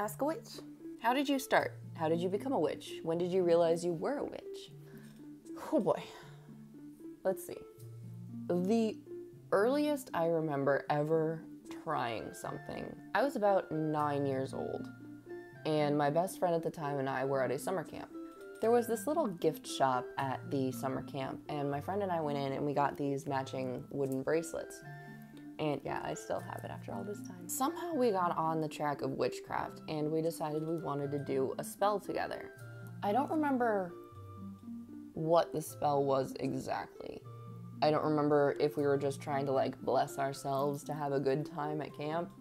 Ask a Witch. How did you start? How did you become a witch? When did you realize you were a witch? Oh boy. Let's see. The earliest I remember ever trying something, I was about 9 years old, and my best friend at the time and I were at a summer camp. There was this little gift shop at the summer camp, and my friend and I went in and we got these matching wooden bracelets. And yeah, I still have it after all this time. Somehow we got on the track of witchcraft and we decided we wanted to do a spell together. I don't remember what the spell was exactly. I don't remember if we were just trying to like bless ourselves to have a good time at camp,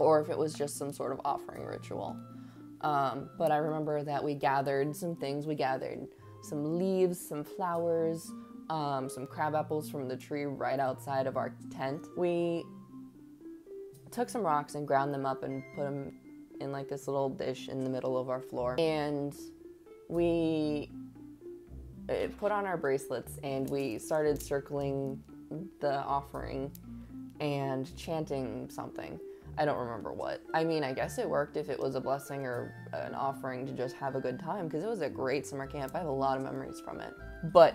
or if it was just some sort of offering ritual. But I remember that we gathered some things. We gathered some leaves, some flowers, some crab apples from the tree right outside of our tent. We took some rocks and ground them up and put them in like this little dish in the middle of our floor. And we put on our bracelets and we started circling the offering and chanting something. I don't remember what. I mean, I guess it worked if it was a blessing or an offering to just have a good time, because it was a great summer camp. I have a lot of memories from it. But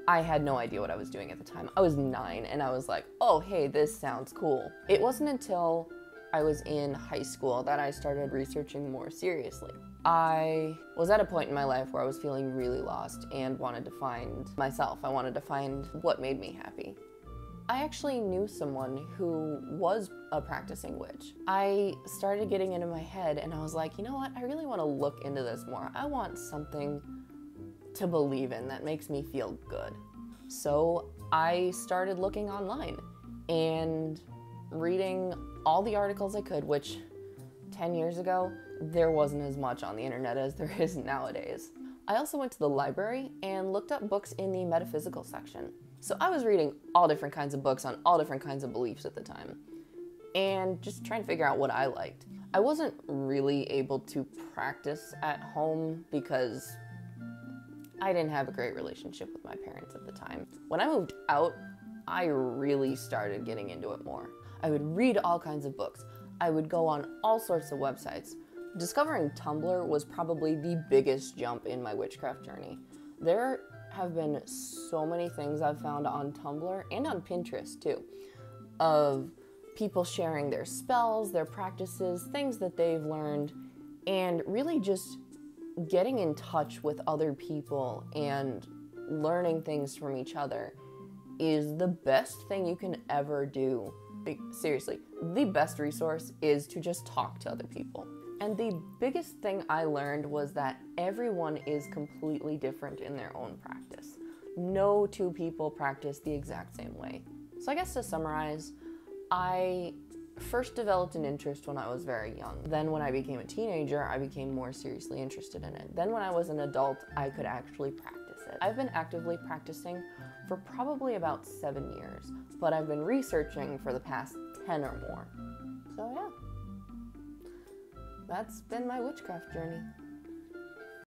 I had no idea what I was doing at the time. I was 9 and I was like, oh, hey, this sounds cool. It wasn't until I was in high school that I started researching more seriously. I was at a point in my life where I was feeling really lost and wanted to find myself. I wanted to find what made me happy. I actually knew someone who was a practicing witch. I started getting into my head and I was like, you know what? I really want to look into this more. I want something to believe in that makes me feel good. So I started looking online and reading all the articles I could, which 10 years ago, there wasn't as much on the internet as there is nowadays. I also went to the library and looked up books in the metaphysical section. So I was reading all different kinds of books on all different kinds of beliefs at the time and just trying to figure out what I liked. I wasn't really able to practice at home because I didn't have a great relationship with my parents at the time. When I moved out, I really started getting into it more. I would read all kinds of books. I would go on all sorts of websites. Discovering Tumblr was probably the biggest jump in my witchcraft journey. There have been so many things I've found on Tumblr and on Pinterest too, of people sharing their spells, their practices, things that they've learned, and really just getting in touch with other people and learning things from each other is the best thing you can ever do. Seriously, the best resource is to just talk to other people. And the biggest thing I learned was that everyone is completely different in their own practice. No two people practice the exact same way. So I guess to summarize, I first developed an interest when I was very young. Then when I became a teenager, I became more seriously interested in it. Then when I was an adult, I could actually practice it. I've been actively practicing for probably about 7 years, but I've been researching for the past 10 or more. So yeah. That's been my witchcraft journey.